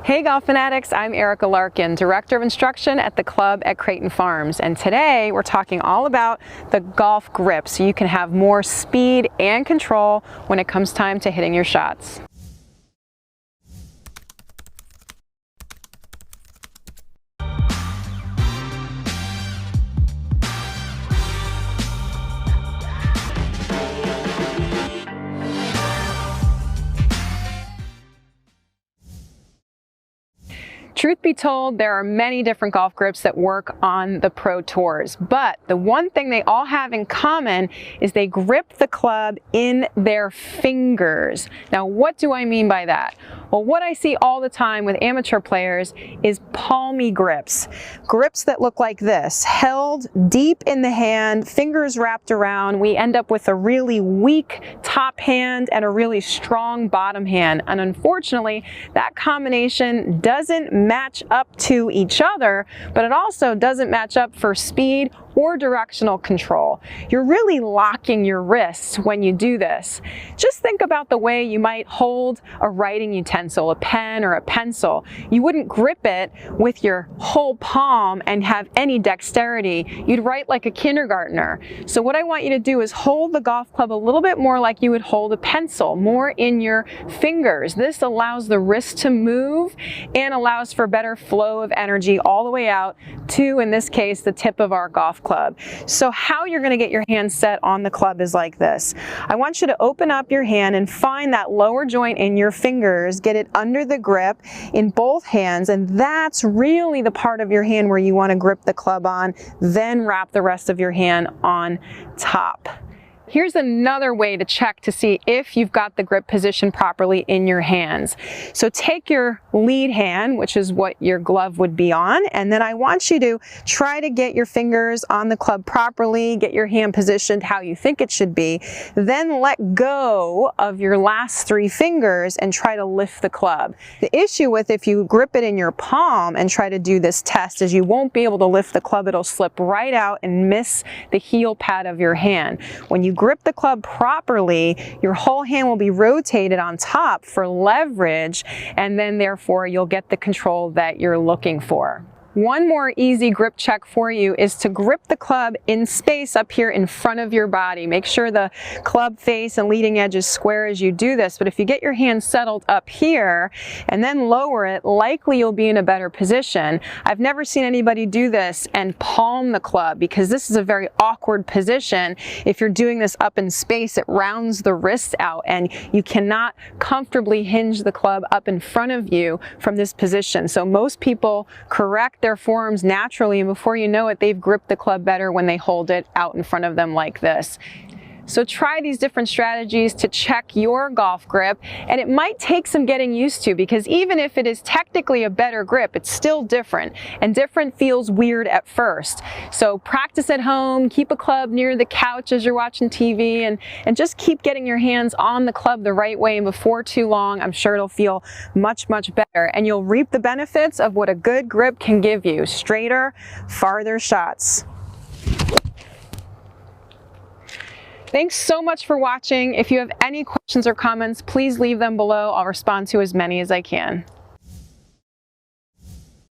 Hey golf fanatics, I'm Erika Larkin, Director of Instruction at the club at Creighton Farms, and today we're talking all about the golf grip so you can have more speed and control when it comes time to hitting your shots. Truth be told, there are many different golf grips that work on the pro tours, but the one thing they all have in common is they grip the club in their fingers. Now, what do I mean by that? Well, what I see all the time with amateur players is palmy grips. Grips that look like this, held deep in the hand, fingers wrapped around. We end up with a really weak top hand and a really strong bottom hand. And unfortunately, that combination doesn't match up to each other, but it also doesn't match up for speed or directional control. You're really locking your wrists when you do this. Just think about the way you might hold a writing utensil, a pen or a pencil. You wouldn't grip it with your whole palm and have any dexterity. You'd write like a kindergartner. So what I want you to do is hold the golf club a little bit more like you would hold a pencil, more in your fingers. This allows the wrist to move and allows for better flow of energy all the way out to, in this case, the tip of our golf club. So how you're going to get your hand set on the club is like this. I want you to open up your hand and find that lower joint in your fingers, get it under the grip in both hands, and that's really the part of your hand where you want to grip the club on, then wrap the rest of your hand on top. Here's another way to check to see if you've got the grip position properly in your hands. So take your lead hand, which is what your glove would be on, and then I want you to try to get your fingers on the club properly, get your hand positioned how you think it should be, then let go of your last three fingers and try to lift the club. The issue with if you grip it in your palm and try to do this test is you won't be able to lift the club. It'll slip right out and miss the heel pad of your hand. When you grip the club properly, your whole hand will be rotated on top for leverage, and then therefore you'll get the control that you're looking for. One more easy grip check for you is to grip the club in space up here in front of your body. Make sure the club face and leading edge is square as you do this, but if you get your hand settled up here and then lower it, likely you'll be in a better position. I've never seen anybody do this and palm the club because this is a very awkward position. If you're doing this up in space, it rounds the wrist out and you cannot comfortably hinge the club up in front of you from this position. So most people correct their forms naturally, and before you know it, they've gripped the club better when they hold it out in front of them like this. So try these different strategies to check your golf grip, and it might take some getting used to because even if it is technically a better grip, it's still different, and different feels weird at first. So practice at home, keep a club near the couch as you're watching TV, and just keep getting your hands on the club the right way, and before too long, I'm sure it'll feel much, much better, and you'll reap the benefits of what a good grip can give you: straighter, farther shots. Thanks so much for watching. If you have any questions or comments, please leave them below. I'll respond to as many as I can.